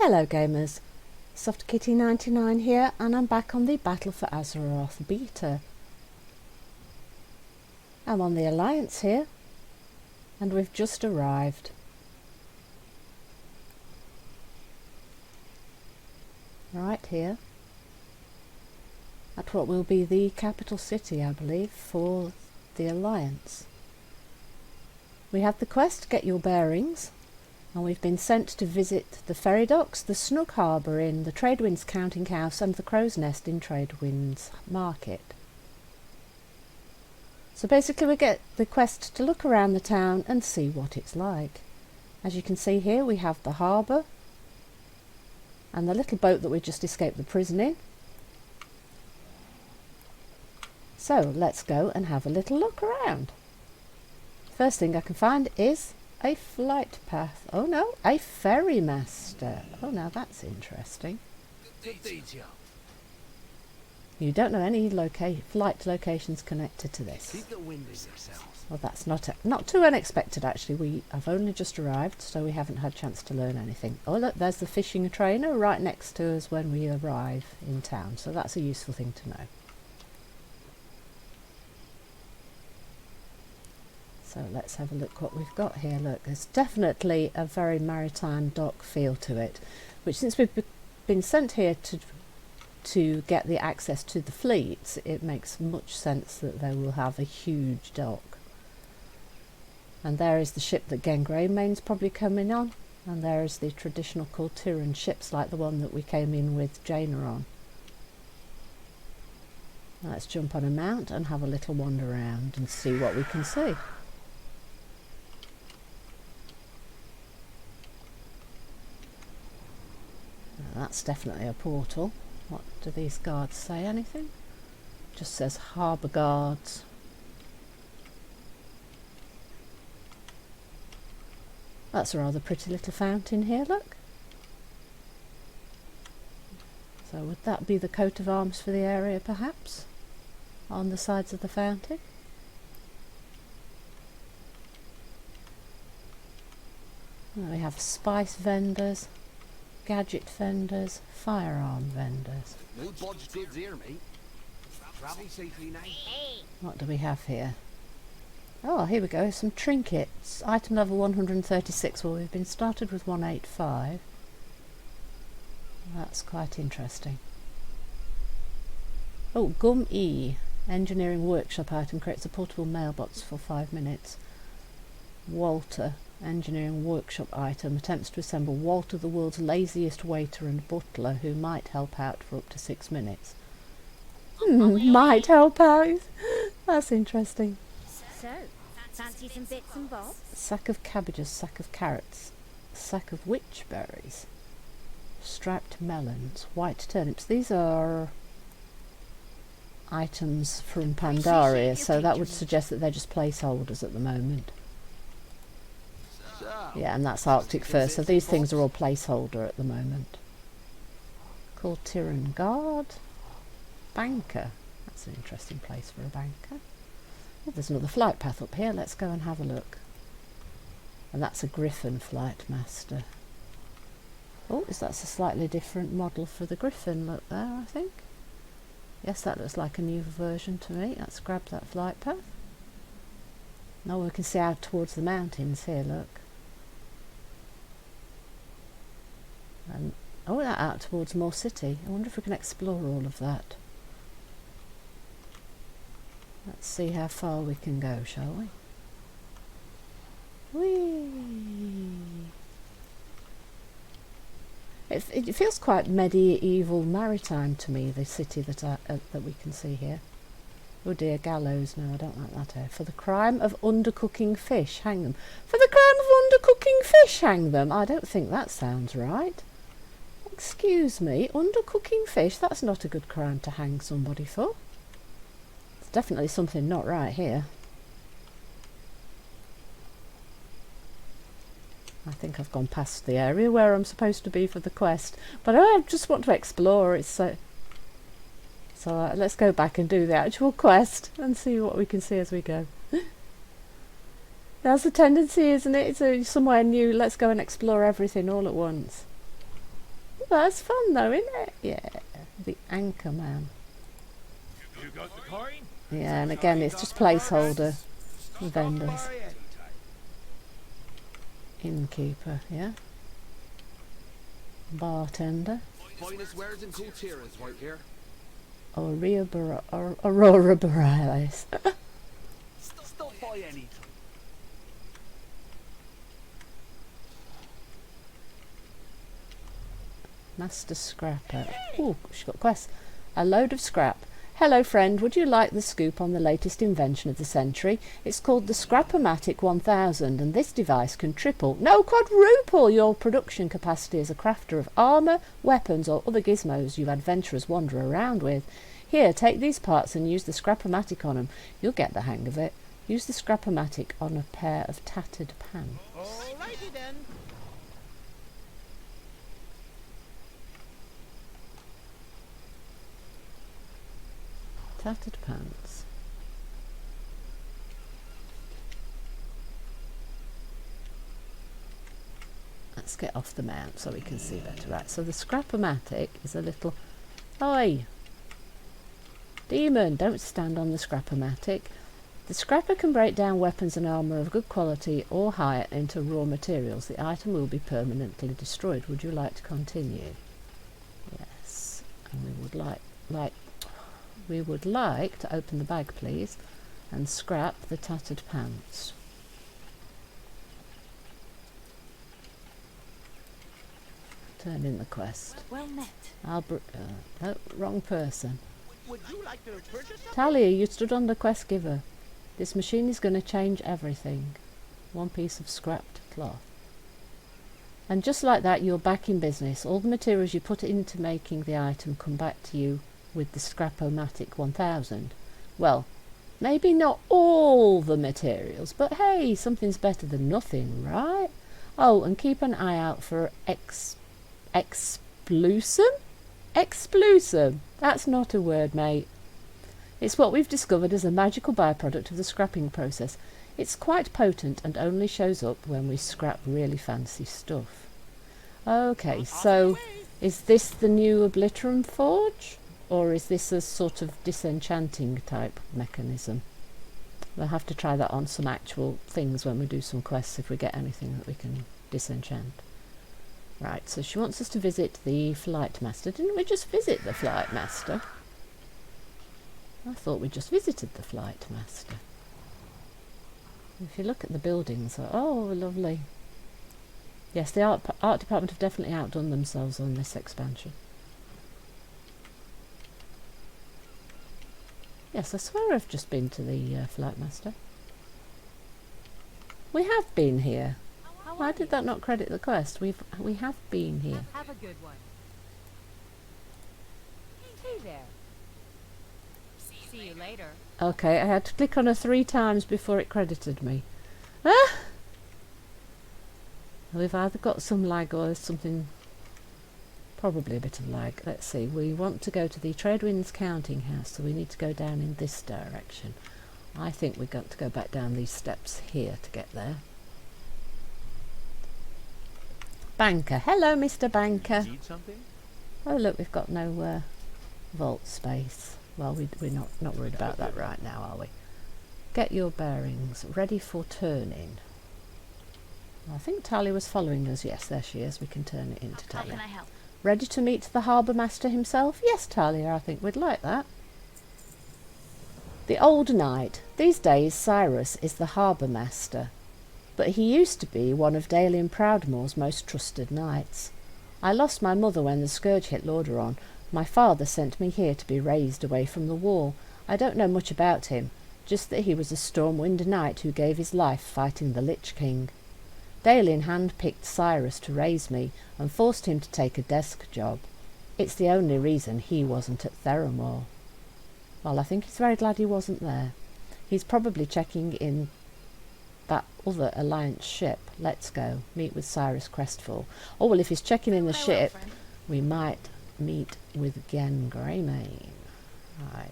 Hello gamers, SoftKitty99 here, and I'm back on the Battle for Azeroth beta. I'm on the Alliance here, and we've just arrived. Right here, at what will be the capital city, I believe, for the Alliance. We have the quest, Get Your Bearings, and we've been sent to visit the ferry docks, the Snug Harbour Inn, the Tradewinds Counting House and the Crow's Nest in Tradewinds Market. So basically we get the quest to look around the town and see what it's like. As you can see here, we have the harbour and the little boat that we just escaped the prison in. So let's go and have a little look around. First thing I can find is a flight path. Oh no, a ferry master. Oh, now that's interesting. You don't know any flight locations connected to this. Well, that's not too unexpected actually. We have only just arrived, so we haven't had a chance to learn anything. Oh look, there's the fishing trainer right next to us when we arrive in town, so that's a useful thing to know. So let's have a look what we've got here. Look, there's definitely a very maritime dock feel to it, which since we've been sent here to get the access to the fleets, it makes much sense that they will have a huge dock. And there is the ship that Genn Greymane's probably coming on, and there is the traditional Kul'Tiras ships like the one that we came in with Jaina on. Let's jump on a mount and have a little wander around and see what we can see. That's definitely a portal. What do these guards say? Anything? Just says harbour guards. That's a rather pretty little fountain here, look. So would that be the coat of arms for the area perhaps? On the sides of the fountain? Well, we have spice vendors, gadget vendors, firearm vendors. What do we have here? Oh, here we go, some trinkets. Item level 136. Well, we've been started with 185. That's quite interesting. Oh, Gum E. Engineering workshop item creates a portable mailbox for 5 minutes. Walter. Engineering workshop item attempts to assemble Walter, the world's laziest waiter and butler, who might help out for up to 6 minutes. Might help out. That's interesting. So, fancy some bits and bobs? Sack of cabbages, sack of carrots, sack of witch berries, striped melons, white turnips. These are items from Pandaria, so that would suggest that they're just placeholders at the moment. Yeah, and that's Arctic fur, so these things are all placeholder at the moment. Kul'Tiras guard. Banker. That's an interesting place for a banker. Oh, there's another flight path up here. Let's go and have a look. And that's a Griffin flight master. Oh, that's a slightly different model for the Griffin. Look there, I think. Yes, that looks like a new version to me. Let's grab that flight path. Now we can see out towards the mountains here, look. And oh, that out towards Moor City. I wonder if we can explore all of that. Let's see how far we can go, shall we? Whee! It feels quite medieval maritime to me, the city that we can see here. Oh dear, gallows. No, I don't like that here. For the crime of undercooking fish, hang them. For the crime of undercooking fish, hang them? I don't think that sounds right. Excuse me, undercooking fish? That's not a good crime to hang somebody for. There's definitely something not right here. I think I've gone past the area where I'm supposed to be for the quest, but I just want to explore. It's so let's go back and do the actual quest and see what we can see as we go. That's a tendency, isn't it? It's somewhere new. Let's go and explore everything all at once. that's fun though, isn't it? Yeah, the anchor man. You got the coin? Yeah, and again, it's just placeholder vendors. Innkeeper, yeah. Bartender. Finest wares in Kul'Tiras right here. Aurora Borealis. Stop by any time. Master Scrapper. Ooh, she's got quests. A load of scrap. Hello friend, would you like the scoop on the latest invention of the century? It's called the Scrap-O-Matic 1000 and this device can triple, no quadruple your production capacity as a crafter of armour, weapons or other gizmos you adventurers wander around with. Here, take these parts and use the Scrap-O-Matic on them. You'll get the hang of it. Use the Scrap-O-Matic on a pair of tattered pants. Alrighty then. Tattered pants. Let's get off the mount so we can see better. Right, so the Scrap-O-Matic is a little... Oi! Demon, don't stand on the Scrap-O-Matic. The scrapper can break down weapons and armour of good quality or higher into raw materials. The item will be permanently destroyed. Would you like to continue? Yes. And we would like to open the bag, please, and scrap the tattered pants. Turn in the quest. Well met. No, wrong person. Would you like to purchase something? Talia, you stood on the quest giver. This machine is going to change everything. One piece of scrapped cloth. And just like that, you're back in business. All the materials you put into making the item come back to you with the Scrap-O-Matic 1000. Well, maybe not all the materials, but hey, something's better than nothing, right? Oh, and keep an eye out for explusum? Explusum. That's not a word, mate. It's what we've discovered as a magical byproduct of the scrapping process. It's quite potent and only shows up when we scrap really fancy stuff. Okay, so is this the new Obliterum Forge? Or is this a sort of disenchanting type mechanism? We'll have to try that on some actual things when we do some quests if we get anything that we can disenchant. Right, so she wants us to visit the Flight Master. Didn't we just visit the Flight Master? I thought we just visited the Flight Master. If you look at the buildings, oh, lovely. Yes, the art department have definitely outdone themselves on this expansion. Yes, I swear I've just been to the Flight Master. We have been here. Why did that not credit the quest? We have been here. Have a good one. Hey there. See you later. Okay, I had to click on her 3 times before it credited me. Ah! We've either got some lag or there's something... Probably a bit of lag. Let's see. We want to go to the Tradewinds Counting House, so we need to go down in this direction. I think we've got to go back down these steps here to get there. Banker. Hello, Mr. Banker. Need something? Oh, look, we've got no vault space. Well, we're not worried about that right now, are we? Get your bearings. Ready for turning. I think Talia was following us. Yes, there she is. We can turn it into How Talia. can I help? Ready to meet the Harbour Master himself? Yes, Talia, I think we'd like that. The old knight. These days, Cyrus is the Harbour Master, but he used to be one of Dalian Proudmoore's most trusted knights. I lost my mother when the scourge hit Lordaeron. My father sent me here to be raised away from the war. I don't know much about him, just that he was a Stormwind knight who gave his life fighting the Lich King. Dalian hand-picked Cyrus to raise me and forced him to take a desk job. It's the only reason he wasn't at Theramore. Well, I think he's very glad he wasn't there. He's probably checking in that other Alliance ship. Let's go. Meet with Cyrus Crestfall. Oh, well, if he's checking in the ship, we might meet with Genn Greymane. Right.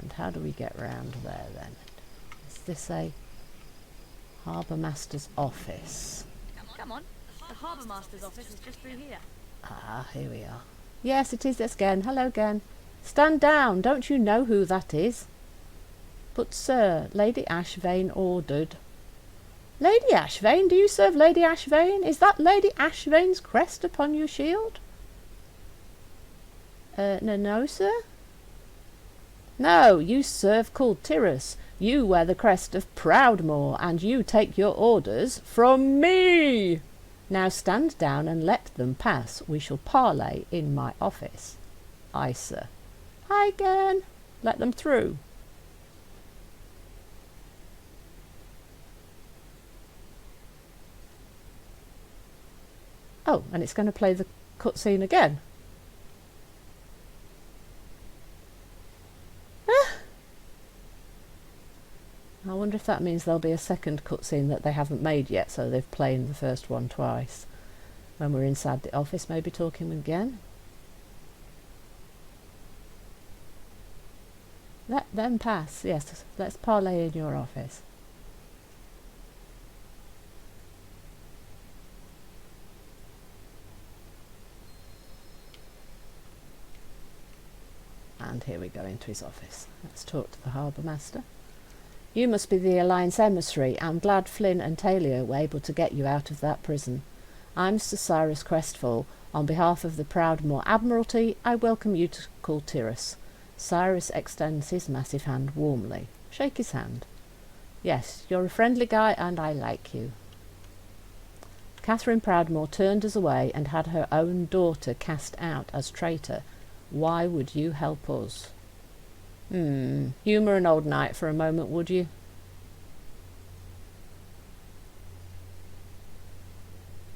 And how do we get round there, then? Is this a Harbour Master's office? Come on. The Harbour Masters office is just through here. Ah, here we are. Yes, it is. That's Genn. Hello, Genn. Stand down. Don't you know who that is? But, sir, Lady Ashvane ordered. Lady Ashvane? Do you serve Lady Ashvane? Is that Lady Ashvane's crest upon your shield? No, sir. No, you serve Kul'Tiras. You wear the crest of Proudmoore, and you take your orders from me. Now stand down and let them pass. We shall parley in my office. Aye, sir. Hi, Genn. Let them through. Oh, and it's going to play the cutscene again. I wonder if that means there'll be a second cutscene that they haven't made yet, so they've played the first one twice. When we're inside the office, maybe talking with Genn. Let them pass. Yes, let's parley in your office. And here we go into his office. Let's talk to the Harbour Master. You must be the Alliance emissary. I'm glad Flynn and Talia were able to get you out of that prison. I'm Sir Cyrus Crestfall. On behalf of the Proudmoore Admiralty, I welcome you to Kul'Tiras. Cyrus extends his massive hand warmly. Shake his hand. Yes, you're a friendly guy and I like you. Catherine Proudmoore turned us away and had her own daughter cast out as traitor. Why would you help us? Humour an old knight for a moment, would you?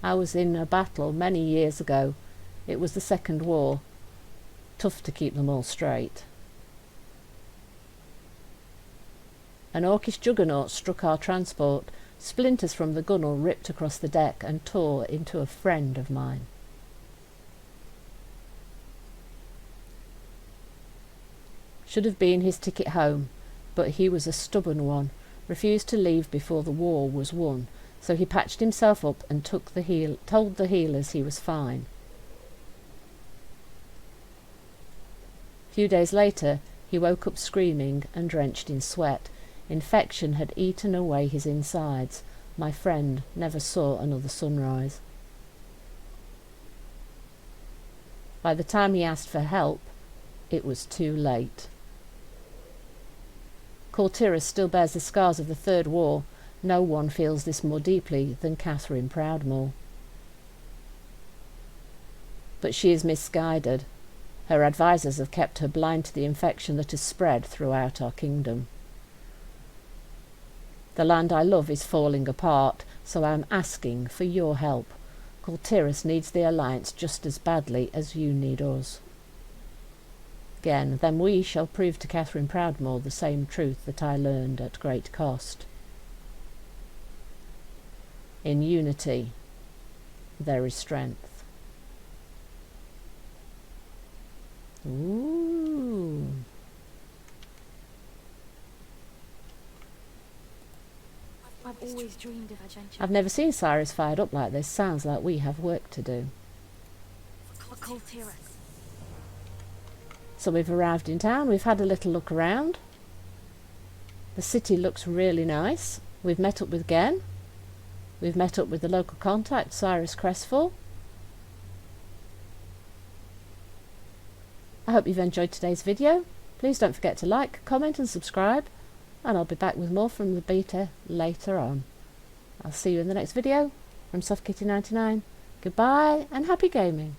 I was in a battle many years ago. It was the Second War. Tough to keep them all straight. An orcish juggernaut struck our transport. Splinters from the gunwale ripped across the deck and tore into a friend of mine. Should have been his ticket home, but he was a stubborn one, refused to leave before the war was won, so he patched himself up and told the healers he was fine. A few days later, he woke up screaming and drenched in sweat. Infection had eaten away his insides. My friend never saw another sunrise. By the time he asked for help, it was too late. Kul'Tiras still bears the scars of the Third War. No one feels this more deeply than Catherine Proudmoore. But she is misguided. Her advisors have kept her blind to the infection that has spread throughout our kingdom. The land I love is falling apart, so I am asking for your help. Kul'Tiras needs the Alliance just as badly as you need us. Again, then we shall prove to Catherine Proudmoore the same truth that I learned at great cost. In unity, there is strength. Ooh. I've always dreamed of adventure. I've never seen Cyrus fired up like this. Sounds like we have work to do. For Kul'Tiras. So we've arrived in town, we've had a little look around. The city looks really nice. We've met up with Genn. We've met up with the local contact, Cyrus Crestfall. I hope you've enjoyed today's video. Please don't forget to like, comment and subscribe. And I'll be back with more from the beta later on. I'll see you in the next video. From SoftKitty99. Goodbye and happy gaming.